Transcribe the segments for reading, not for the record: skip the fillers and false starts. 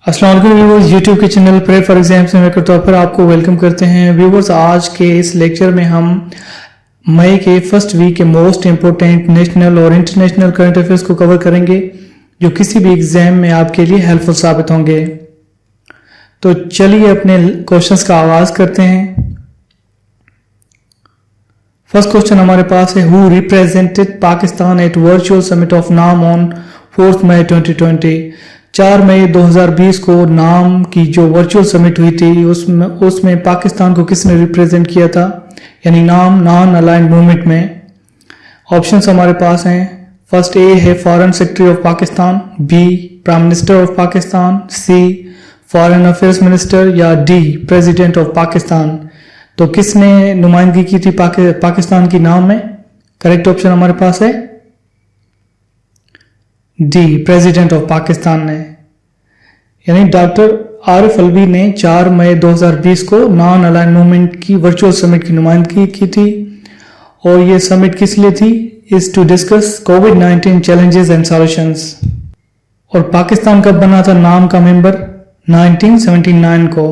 अस्सलाम वालेकुम viewers, YouTube के चैनल प्रे फॉर एग्जाम्स में के तौर पर आपको वेलकम करते हैं। व्यूवर्स, आज के इस लेक्चर में हम मई के फर्स्ट वीक के मोस्ट इंपोर्टेंट नेशनल और इंटरनेशनल करंट अफेयर्स को कवर करेंगे जो किसी भी एग्जाम में आपके लिए हेल्पफुल साबित होंगे। तो चलिए अपने क्वेश्चंस का आगाज करते हैं। फर्स्ट क्वेश्चन हमारे पास है, who represented Pakistan at virtual summit of NAM on 4 मई 2020। 4 मई 2020 को नाम की जो वर्चुअल समिट हुई थी उसमें पाकिस्तान को किसने रिप्रेजेंट किया था, यानी नाम नॉन अलाइंड मूवमेंट में। ऑप्शंस हमारे पास हैं, फर्स्ट ए है foreign secretary of Pakistan, B prime minister of Pakistan, C foreign affairs minister या डी प्रेसिडेंट ऑफ पाकिस्तान। तो किसने नुमाइंदगी की थी पाकिस्तान की नाम में? करेक्ट ऑप्शन हमारे पास है डी, प्रेसिडेंट ऑफ पाकिस्तान ने, यानी डॉक्टर आरिफ अलवी ने 4 मई 2020 को नॉन अलाइंड मूवमेंट की वर्चुअल समिट की नुमाइंदगी की थी। और ये समिट किस लिए थी? इज टू डिस्कस कोविड-19 चैलेंजेस एंड सॉल्यूशंस। और पाकिस्तान कब बना था नाम का मेंबर? 1979 को।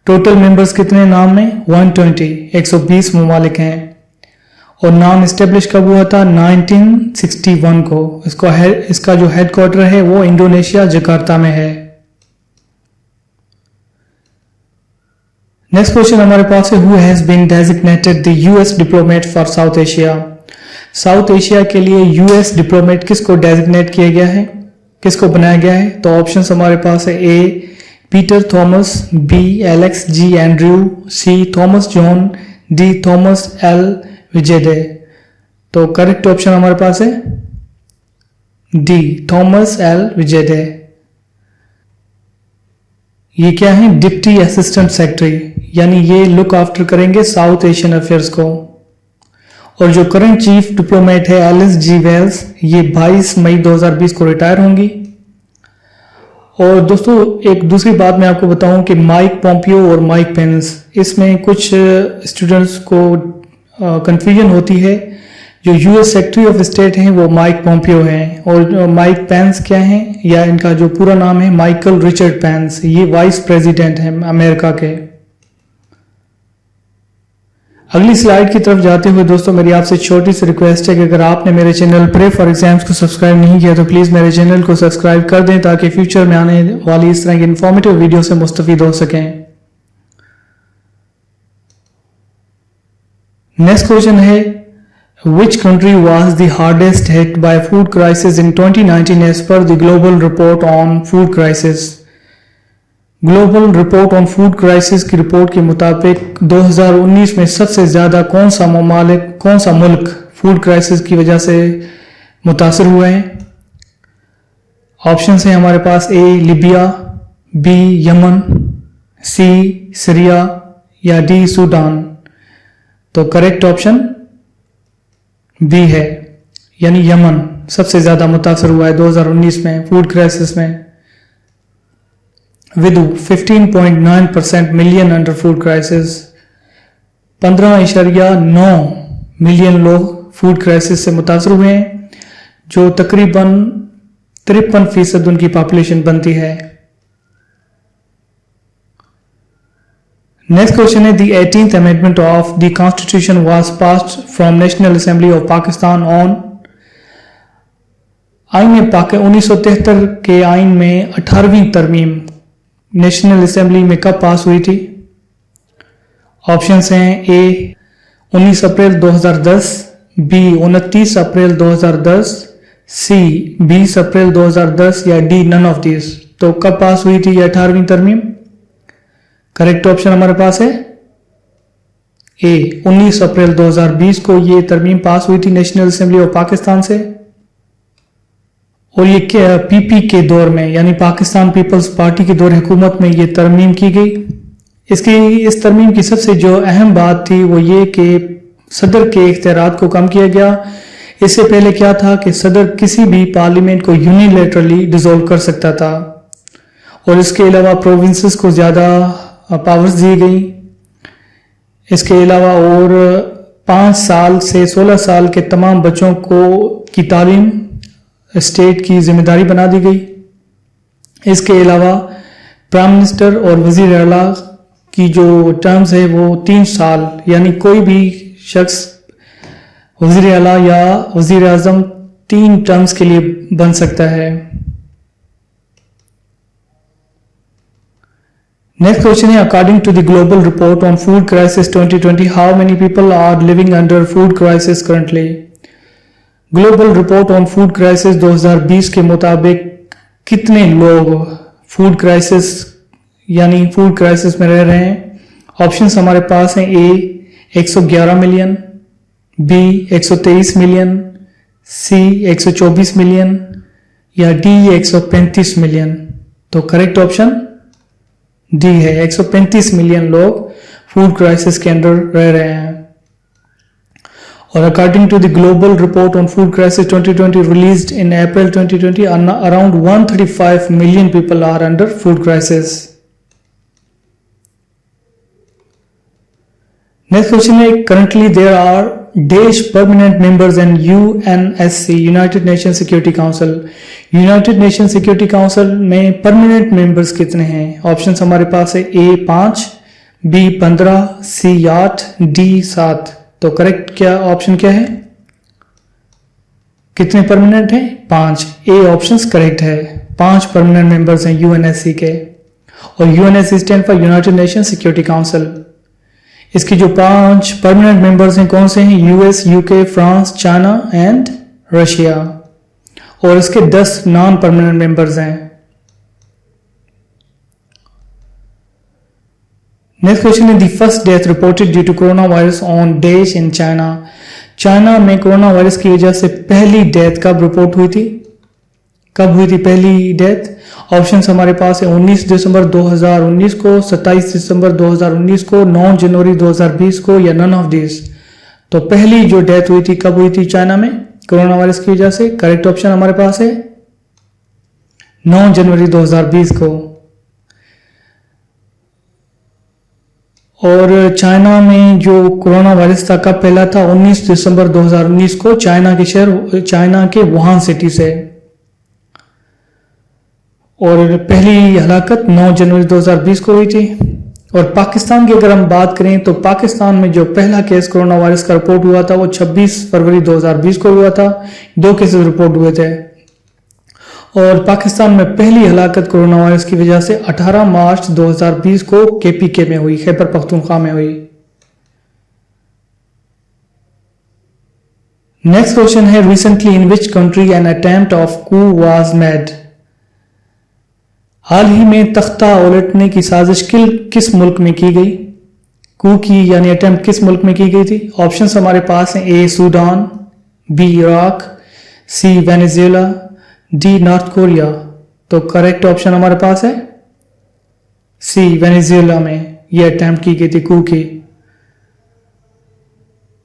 टोटल मेंबर्स कितने नाम में? 120 ममालिक हैं। और नाम एस्टेब्लिश कब हुआ था? 1961 को। इसका जो हेडक्वार्टर है वो इंडोनेशिया जकार्ता में है। नेक्स्ट क्वेश्चन हमारे पास है, who has been designated the US diplomat for South Asia. South Asia के लिए यूएस डिप्लोमेट किसको डेजिग्नेट किया गया है, किसको बनाया गया है? तो ऑप्शंस हमारे पास है, A Peter Thomas, B Alex G Andrew, C Thomas John, D Thomas L विजेडे। तो करेक्ट ऑप्शन हमारे पास है डी, थॉमस एल विजेडे। ये क्या है? डिप्टी असिस्टेंट सेक्रेटरी, यानी ये लुक आफ्टर करेंगे साउथ एशियन अफेयर्स को। और जो करंट चीफ डिप्लोमेट है एलिस जी वेल्स, ये 22 मई 2020 को रिटायर होंगी। और दोस्तों एक दूसरी बात मैं आपको बताऊं कि माइक पोम्पियो और माइक पेंस, इसमें कुछ स्टूडेंट्स को कंफ्यूजन होती है। जो यूएस सेक्रेटरी ऑफ स्टेट हैं वो माइक पोम्पियो हैं, और माइक पेंस क्या हैं, या इनका जो पूरा नाम है माइकल रिचर्ड पेंस, ये वाइस प्रेसिडेंट हैं अमेरिका के। अगली स्लाइड की तरफ जाते हुए दोस्तों मेरी आपसे छोटी सी रिक्वेस्ट है कि अगर आपने मेरे चैनल प्रे फॉर एग्जाम्स को सब्सक्राइब नहीं किया तो प्लीज मेरे चैनल को सब्सक्राइब कर दें ताकि फ्यूचर में आने वाली इस तरह की इंफॉर्मेटिव वीडियो से मुस्तफीद हो सकें। नेक्स्ट क्वेश्चन है, which country was the hardest hit by food crisis in 2019 as per the global report on food crisis। Global report on food crisis की रिपोर्ट के मुताबिक 2019 में सबसे ज्यादा कौन सा मुल्क फूड क्राइसिस की वजह से मुतासर हुए हैं? ऑप्शन है हमारे पास, ए लीबिया, बी यमन, सी सीरिया या डी सूडान। तो करेक्ट ऑप्शन बी है, यानी यमन सबसे ज्यादा मुतासर हुआ है 2019 में फूड क्राइसिस में, with 15.9% million under food crisis. 15.9 million लोग फूड क्राइसिस से मुतासर हुए हैं, जो तकरीबन 53% उनकी पॉपुलेशन बनती है। नेक्स्ट क्वेश्चन है, the 18th amendment of the constitution was passed from national assembly of Pakistan on. आईन पाक 1973 के आइन में 18वीं तरमीम नेशनल असेंबली में कब पास हुई थी? ऑप्शंस हैं, ए 19 अप्रैल 2010, बी 29 अप्रैल 2010, सी 20 अप्रैल 2010 या डी नन ऑफ दिस। तो कब पास हुई थी ये 18वीं तरमीम? करेक्ट ऑप्शन हमारे पास है ए, 19 अप्रैल 2020 को ये तरमीम पास हुई थी नेशनल असेंबली ऑफ पाकिस्तान से। और ये पीपी के दौर में, यानी पाकिस्तान पीपल्स पार्टी के दौर हुकूमत में ये तरमीम की गई। इस तरमीम की सबसे जो अहम बात थी वो ये कि सदर के इख्तियारात को कम किया गया। इससे पहले क्या था कि सदर किसी भी पार्लियामेंट को यूनिलैटरली डिसॉल्व कर सकता था, और इसके अलावा प्रोविंसेस को ज्यादा पावर्स दी गई। इसके अलावा और 5 साल से 16 साल के तमाम बच्चों को की तालीम स्टेट की जिम्मेदारी बना दी गई। इसके अलावा प्राइम मिनिस्टर और वजीर आला की जो टर्म्स है वो 3 साल, यानी कोई भी शख्स वजीर आला या वजीर आजम 3 टर्म्स के लिए बन सकता है। नेक्स्ट क्वेश्चन है, according to the global report on food crisis 2020, how many people are living under food crisis currently. Global report on food crisis 2020 के मुताबिक कितने लोग फूड क्राइसिस यानी फूड क्राइसिस में रह रहे हैं। ऑप्शंस हमारे पास हैं, A 111 million, B 123 million, C 124 million या डी 135 मिलियन। तो करेक्ट ऑप्शन डी है, 135 मिलियन लोग फूड क्राइसिस के अंदर रह रहे हैं। और according to the global report on food crisis 2020 released in April 2020, around 135 million people are under food crisis. Next question है, currently there are dash permanent members in UNSC, United Nation Security Council. United Nation Security Council में permanent members कितने हैं। Options हमारे पास है, ए 5, B 15, सी 8, D 7। तो correct क्या option क्या है, कितने परमानेंट हैं, 5। ए ऑप्शन करेक्ट है, 5 परमानेंट मेंबर्स हैं यूएनएससी के। और UNSC stand for United Nation Security Council. इसके जो 5 परमानेंट मेंबर्स हैं कौन से हैं, US, UK, France, China and Russia. और इसके 10 नॉन परमानेंट मेंबर्स हैं। नेक्स्ट क्वेश्चन है, the first death reported due to corona virus on dash in China. China में कोरोना वायरस की वजह से पहली डेथ कब रिपोर्ट हुई थी, कब हुई थी पहली डेथ। ऑप्शंस हमारे पास है, 19 दिसंबर 2019 को, 27 दिसंबर 2019 को, 9 जनवरी 2020 को या नन ऑफ दिस। तो पहली जो डेथ हुई थी कब हुई थी चाइना में कोरोना वायरस की वजह से। करेक्ट ऑप्शन हमारे पास है 9 जनवरी 2020 को। और चाइना में जो कोरोना वायरस था कब फैला था, 19 दिसंबर 2019 को चाइना के शहर, चाइना के वुहान सिटी से। और पहली हलाकत 9 जनवरी 2020 को हुई थी। और पाकिस्तान की अगर हम बात करें तो पाकिस्तान में जो पहला केस कोरोना वायरस का रिपोर्ट हुआ था वो 26 फरवरी 2020 को हुआ था। 2 केसेस रिपोर्ट हुए थे। और पाकिस्तान में पहली हलाकत कोरोना वायरस की वजह से 18 मार्च 2020 को केपीके में हुई, खैबर पख्तूनख्वा में हुई। नेक्स्ट क्वेश्चन है, recently in which country an attempt of coup was made. हाल ही में तख्ता उलटने की साजिश किस मुल्क में की गई। कू की यानी अटेम्प्ट किस मुल्क में की गई थी। ऑप्शंस हमारे पास हैं, ए सूडान, बी इराक, सी वेनेजुएला, डी नॉर्थ कोरिया। तो करेक्ट ऑप्शन हमारे पास है सी, वेनेजुएला में यह अटेम्प्ट की गई थी कू की।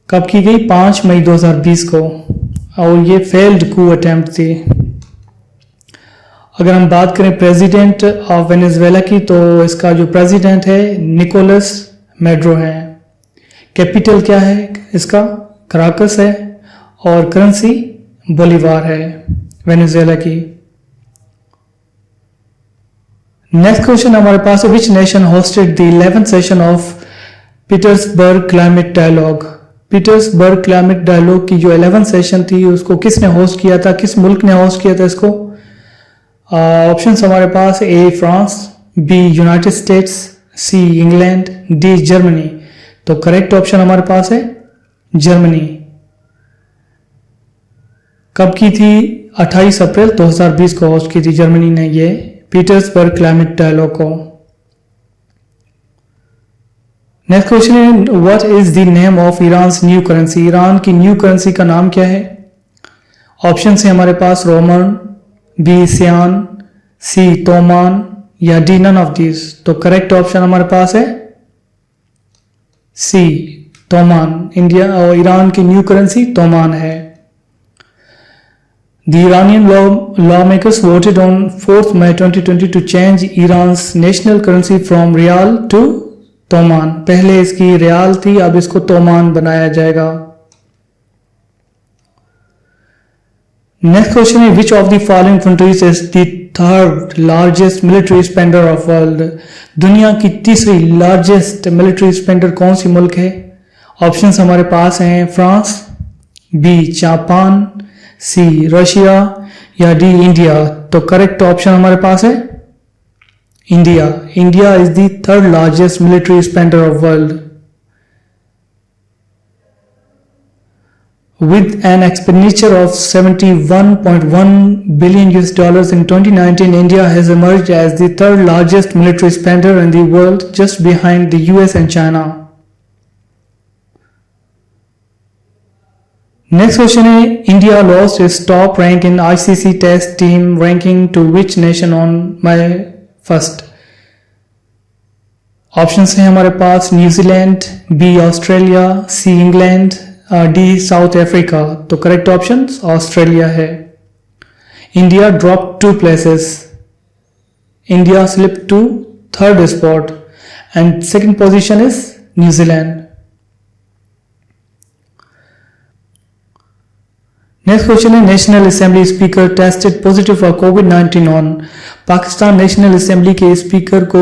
कब की गई, 5 मई 2020 को। और ये फेल्ड कू अटेम्प्ट थी। अगर हम बात करें प्रेसिडेंट ऑफ वेनेजुएला की तो इसका जो प्रेसिडेंट है निकोलस मेड्रो है। कैपिटल क्या है इसका, कराकस है। और करेंसी बोलीवार है वेनेजुएला की। नेक्स्ट क्वेश्चन हमारे पास है, which nation hosted the 11th session of Petersberg climate dialogue. Petersberg climate dialogue की जो 11th सेशन थी उसको किसने होस्ट किया था, किस मुल्क ने होस्ट किया था इसको। ऑप्शंस हमारे पास, A France, B United States, C England, D Germany. तो करेक्ट ऑप्शन हमारे पास है जर्मनी। कब की थी, 28 अप्रैल 2020 को होस्ट की थी जर्मनी ने ये पीटर्सबर्ग क्लाइमेट डायलॉग को। नेक्स्ट क्वेश्चन है, what is the name of Iran's new currency. Iran की न्यू करेंसी का नाम क्या है। ऑप्शन है हमारे पास, रोमन, बी सियान, सी तोमान या डी नन ऑफ दिस। तो करेक्ट ऑप्शन हमारे पास है सी, तोमान। इंडिया और ईरान की न्यू करेंसी तोमान है। The Iranian law makers voted on 4 May 2020 to change Iran's national currency from rial to toman. पहले इसकी रियाल थी, अब इसको तोमान बनाया जाएगा। नेक्स्ट क्वेश्चन है, which of the following countries is the third largest military spender of world? दुनिया की तीसरी लार्जेस्ट मिलिट्री स्पेंडर कौन सी मुल्क है? ऑप्शंस हमारे पास हैं France, B Japan, C Russia या डी इंडिया। तो करेक्ट ऑप्शन हमारे पास है India. India is the third largest military spender of world. With an expenditure of 71.1 billion US dollars in 2019, India has emerged as the third largest military spender in the world, just behind the US and China. Next question है, India lost its top rank in ICC Test team ranking to which nation on May 1st? Options हैं हमारे पास New Zealand, B Australia, C England, D South Africa. तो correct option Australia है। India drop 2 places. India slip to third spot and second position is New Zealand. Next question है, national assembly speaker tested positive for कोविड-19 on? Pakistan national assembly के speaker को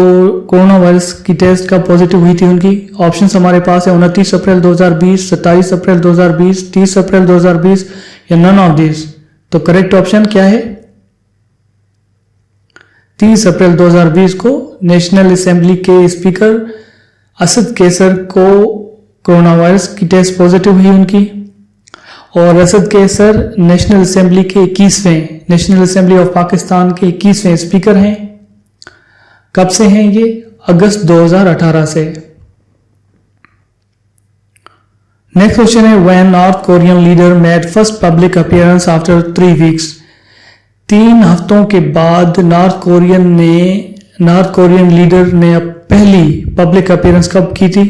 corona virus की test का positive हुई थी उनकी। ऑप्शंस हमारे पास है 29 अप्रैल 2020, 27 अप्रैल 2020, 30 अप्रैल 2020 या नन ऑफ दिस। तो करेक्ट ऑप्शन क्या है? 30 अप्रैल 2020 को नेशनल असेंबली के स्पीकर असद कैसर को कोरोना वायरस की टेस्ट पॉजिटिव हुई उनकी। और असद कैसर नेशनल असेंबली के 21वें, नेशनल असेंबली ऑफ पाकिस्तान के 21वें स्पीकर हैं। कब से हैं ये? अगस्त 2018 से। नेक्स्ट क्वेश्चन है, when north Korean leader made first public appearance after 3 weeks? 3 हफ्तों के बाद नॉर्थ कोरियन लीडर ने पहली पब्लिक अपीयरेंस कब की थी?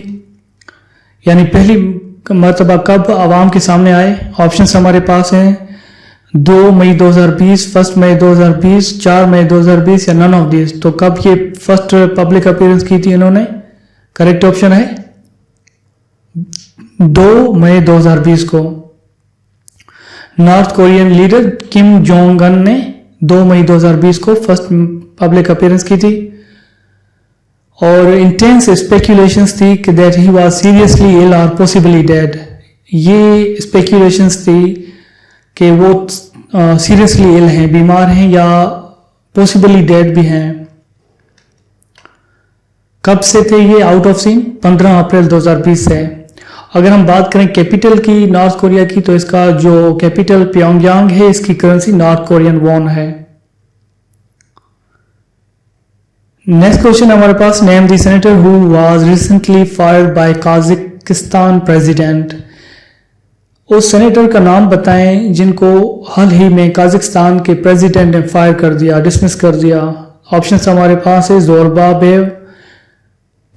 यानी पहली मरतबा कब आवाम के सामने आए? ऑप्शंस हमारे पास हैं 2 मई 2020, 1 मई 2020, 4 मई 2020 या नन ऑफ दिस। तो कब ये फर्स्ट पब्लिक अपीयरेंस की थी इन्होंने? करेक्ट ऑप्शन है 2 मई 2020 को। North Korean leader Kim Jong Un ने 2 मई 2020 को फर्स्ट पब्लिक अपीयरेंस की थी। और इंटेंस स्पेक्यूलेशंस थी कि that he was seriously ill और पॉसिबली डेड। ये स्पेक्यूलेशंस थी कि वो सीरियसली इल हैं, बीमार हैं या पॉसिबली डेड भी हैं। कब से थे ये आउट ऑफ सीन? 15 अप्रैल 2020 से। अगर हम बात करें कैपिटल की नॉर्थ कोरिया की, तो इसका जो कैपिटल प्योंगयांग है, इसकी करेंसी नॉर्थ कोरियन वॉन है। नेक्स्ट क्वेश्चन हमारे पास, name the senator who was recently fired by Kazakhstan president? उस सेनेटर का नाम बताएं जिनको हाल ही में काजाकिस्तान के प्रेसिडेंट ने फायर कर दिया, डिसमिस कर दिया। ऑप्शंस हमारे पास है जोरबाबेव,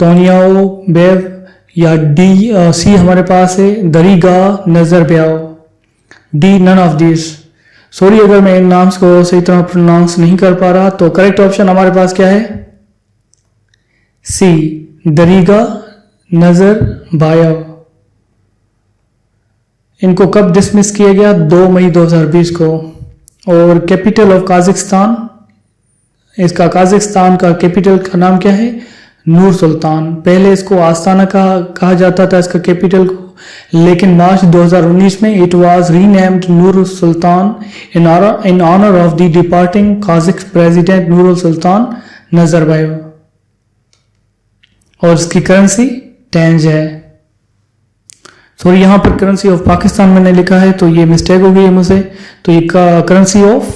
तोनियाओ बेव या डी सी हमारे पास है Dariga Nazarbayev, D none of this. Sorry अगर मैं इन नाम्स को सही तरह प्रोनाउंस नहीं कर पा रहा। तो करेक्ट ऑप्शन हमारे पास क्या है? सी दरीगा नजरबायव। इनको कब डिसमिस किया गया? 2 मई 2020 को। और कैपिटल ऑफ काजाकिस्तान, इसका काजाकिस्तान का कैपिटल का नाम क्या है? नूर सुल्तान। पहले इसको आस्ताना कहा जाता था इसका कैपिटल को, लेकिन मार्च 2019 में it was renamed Nur Sultan in honour of the departing Kazakh president Nur Sultan Nazarbayev. और इसकी करेंसी टेंज है। सॉरी यहां पर करेंसी ऑफ पाकिस्तान मैंने लिखा है, तो ये मिस्टेक हो गई है मुझसे। तो ये करेंसी ऑफ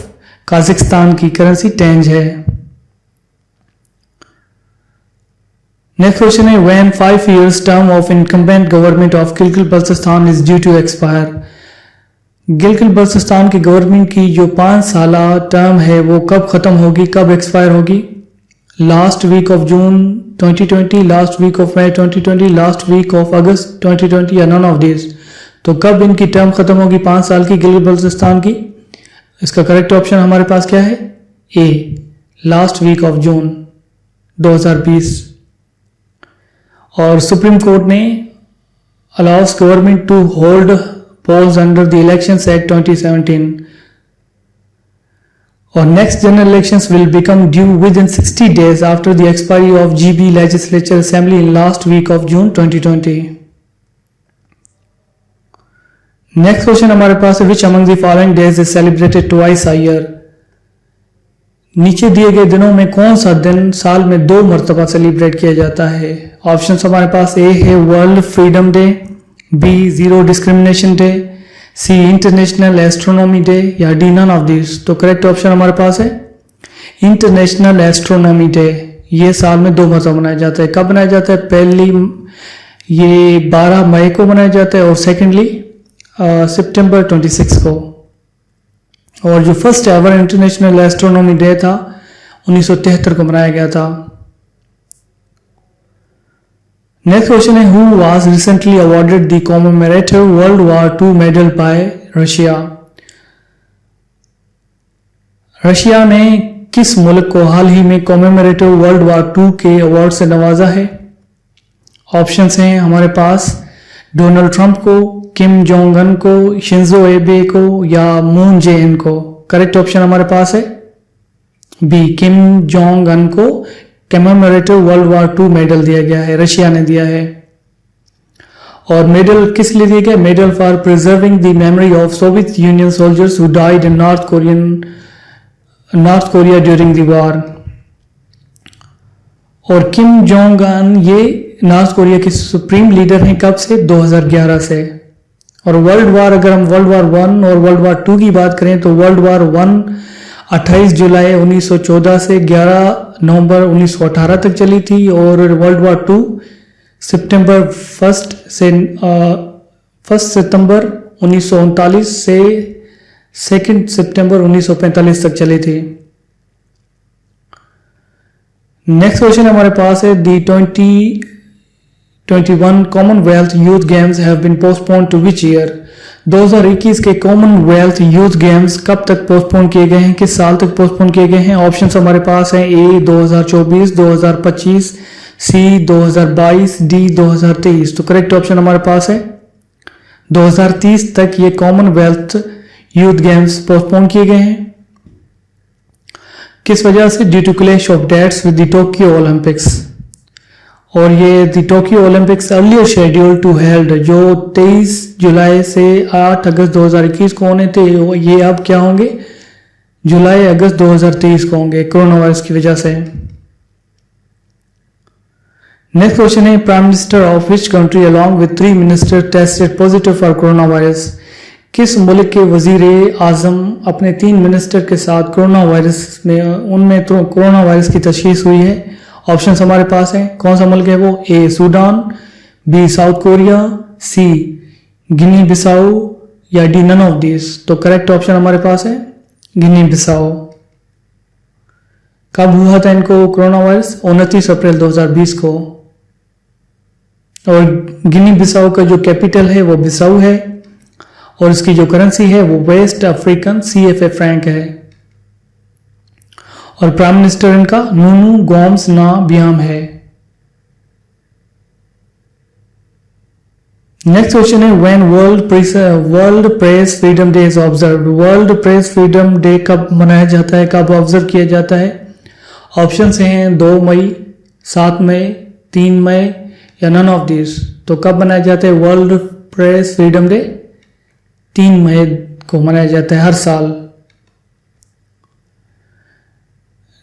काजाकिस्तान की करेंसी टेंज है। नेक्स्ट क्वेश्चन है, when 5 years term of incumbent government of Gilgit Baltistan is due to expire? Gilgit Baltistan की गवर्नमेंट की जो 5 साला टर्म है वो कब खत्म होगी, कब एक्सपायर होगी? Last week of June 2020, last week of May 2020, last week of August 2020 या नन ऑफ दिस। तो कब इनकी टर्म खत्म होगी 5 साल की गिलगित बल्तिस्तान की? इसका करेक्ट ऑप्शन हमारे पास क्या है? A last week of June 2020। और सुप्रीम कोर्ट ने allows government to hold polls under the elections act 2017। और next general elections will become due within 60 days after the expiry of GB legislature assembly in last week of June 2020. Next question हमारे पास है, which among the following days is celebrated twice a year. नीचे दिए गए दिनों में कौन सा दिन साल में 2 मरतबा सेलिब्रेट किया जाता है. ऑप्शन हमारे पास ए है world freedom day, B zero discrimination day, C international astronomy day या डी नन ऑफ दिस. तो करेक्ट ऑप्शन हमारे पास है इंटरनेशनल एस्ट्रोनॉमी डे. ये साल में 2 मरतबा मनाया जाता है. कब मनाया जाता है? पहली ये 12 मई को मनाया जाता है और सेकेंडली सितंबर 26 को. और जो first ever international astronomy day था 1973 को मनाया गया था. नेक्स्ट क्वेश्चन है, who was recently awarded the commemorative world war II medal by Russia. Russia ने किस मुल्क को हाल ही में कॉमेमोरेटिव वर्ल्ड वॉर II के अवार्ड से नवाजा है. ऑप्शंस हैं हमारे पास डोनाल्ड ट्रंप को, किम जोंग अन को, शिंजो एबे को या मून जे इन को. करेक्ट ऑप्शन हमारे पास है बी, किम जोंग अन को commemorative world war II medal दिया गया है, रशिया ने दिया है. और मेडल किस लिए दिया गया? Medal for preserving the memory of Soviet union soldiers who died in north Korea during the war. और किम जोंग अन ये नॉर्थ कोरिया के सुप्रीम लीडर हैं. कब से? 2011 से. और वर्ल्ड वॉर, अगर हम वर्ल्ड वॉर I और वर्ल्ड वॉर II की बात करें तो वर्ल्ड वॉर I 28 जुलाई 1914 से 11 नवंबर 1918 तक चली थी और वर्ल्ड वॉर II सितंबर 1 सितंबर 1939 से 2 सितंबर 1945 तक चली थी. नेक्स्ट क्वेश्चन हमारे पास है, the 2021 commonwealth youth games have been postpone to which year. 2021 के कॉमनवेल्थ यूथ गेम्स कब तक पोस्टपोन किए गए हैं, किस साल तक पोस्टपोन किए गए हैं. ऑप्शंस हमारे पास हैं ए 2024, 2025, सी 2022, डी 2023. तो करेक्ट ऑप्शन हमारे पास है 2030 तक ये कॉमनवेल्थ यूथ गेम्स पोस्टपोन किए गए हैं. किस वजह से? Due to clash of dates with the Tokyo Olympics. और ये the Tokyo Olympics earlier schedule to held जो 23 जुलाई से 8 अगस्त 2021 को होने थे, ये अब क्या होंगे? जुलाई अगस्त 2023 को होंगे कोरोना वायरस की वजह से. नेक्स्ट क्वेश्चन है, prime minister of which country along with 3 minister tested positive for corona virus. किस मुल्क के वजीर आजम अपने 3 मिनिस्टर के साथ कोरोना वायरस में उनमें तो कोरोना वायरस की तशखीस हुई है. ऑप्शंस हमारे पास हैं, कौन सा मुल्क है वो? ए सूडान, बी साउथ कोरिया, सी गिनी बिसाऊ या डी नन ऑफ दिस. तो करेक्ट ऑप्शन हमारे पास है गिनी बिसाऊ. कब हुआ था इनको कोरोना वायरस? 29 अप्रैल 2020 को. और गिनी बिसाऊ का जो कैपिटल है वो बिसाऊ है और इसकी जो करेंसी है वो वेस्ट अफ्रीकन CFA फ्रैंक है. और प्राइम मिनिस्टर इनका नूनू गोम्स ना बियाम है. नेक्स्ट क्वेश्चन है, when world press freedom day is observed. World press freedom day कब मनाया जाता है, कब ऑब्जर्व किया जाता है. ऑप्शंस हैं 2 मई, 7 मई, 3 मई या नन ऑफ दिस. तो कब मनाया जाता है वर्ल्ड प्रेस फ्रीडम डे? 3 मई को मनाया जाता है हर साल.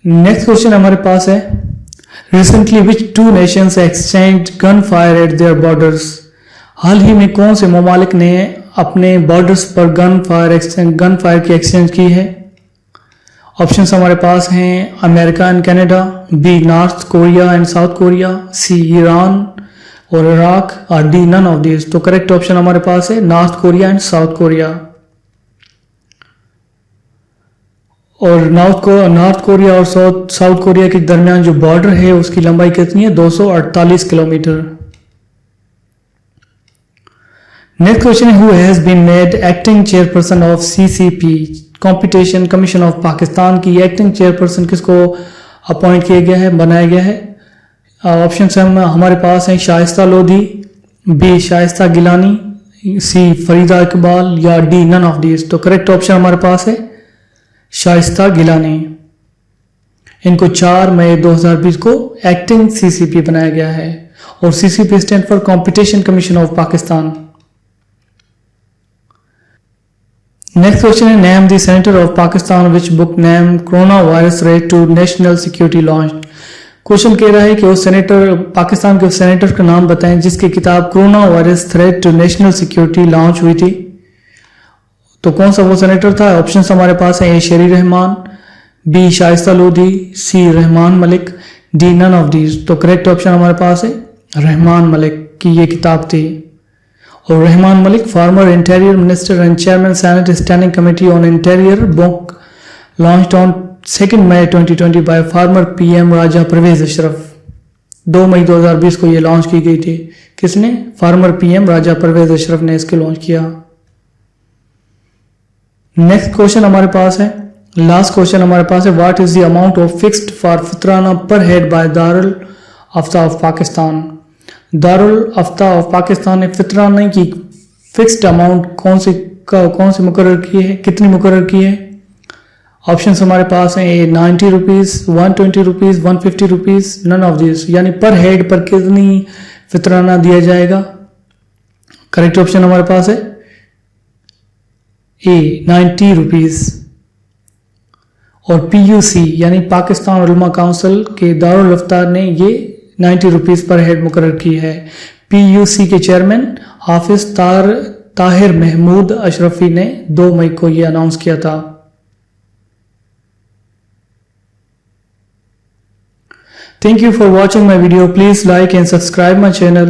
नेक्स्ट क्वेश्चन हमारे पास है, recently which 2 nations exchange gun fire at their borders. हाल ही में कौन से ममालिक ने अपने बॉर्डर्स पर गन फायर की एक्सचेंज की है. ऑप्शंस हमारे पास हैं America and Canada, B North Korea and South Korea, C Iran और इराक और डी नन ऑफ दिस. तो करेक्ट ऑप्शन हमारे पास है North Korea and South Korea. और नॉर्थ कोरिया और साउथ कोरिया के दरमियान जो बॉर्डर है उसकी लंबाई कितनी है? 248 किलोमीटर. नेक्स्ट क्वेश्चन है, who has been made acting chairperson of CCP competition commission of Pakistan की एक्टिंग चेयरपर्सन किसको अपॉइंट किया गया है, बनाया गया है. ऑप्शन हमारे पास हैं शाइस्ता लोधी, बी शाइस्ता गिलानी, सी फरीदा इकबाल या डी नन ऑफ दिस. तो करेक्ट ऑप्शन हमारे पास है शाइस्ता गिलानी। इनको 4 मई 2020 को एक्टिंग सीसीपी बनाया गया है और CCP stand for competition commission of Pakistan. Next question है name the senator of Pakistan which book name corona virus threat to national security launch. क्वेश्चन कह रहा है कि उस सेनेटर पाकिस्तान के उस सेनेटर का नाम बताएं जिसकी किताब corona virus threat to national security launch हुई थी। तो कौन सा वो सेनेटर था? ऑप्शन हमारे पास है A Sherry Rehman, B Shaista Lodhi, C Rehman Malik, D none of these. तो करेक्ट ऑप्शन हमारे पास है रहमान मलिक की ये किताब थी। और Rehman Malik former interior minister and chairman senate standing committee on interior book launched on 2 May 2020 by former PM Raja Pervez Ashraf. 2 मई 2020 को ये लॉन्च की गई थी। किसने? फॉर्मर पीएम राजा परवेज अशरफ ने इसको लॉन्च किया। नेक्स्ट क्वेश्चन हमारे पास है, लास्ट क्वेश्चन हमारे पास है, what is the amount of fixed for fitrana per head by Darul Ifta of Pakistan. Darul Ifta of Pakistan ने फितराना की फिक्स्ड अमाउंट कौन सी मुकर्रर की है, कितनी मुकर्रर की है? ऑप्शन हमारे पास हैं A 90 rupees, 120 rupees, 150 rupees, none of this. यानी पर हेड पर कितनी फितराना दिया जाएगा? करेक्ट ऑप्शन हमारे पास है ए 90 रुपीज़। और पीयूसी यानी पाकिस्तान उलमा काउंसिल के दारुल अफ्तार ने ये 90 रुपीज़ पर हेड मुकर्रर की है। पीयूसी के चेयरमैन हाफिज ताहिर महमूद अशरफी ने 2 मई को ये अनाउंस किया था। Thank you for watching my video. Please like and subscribe my channel.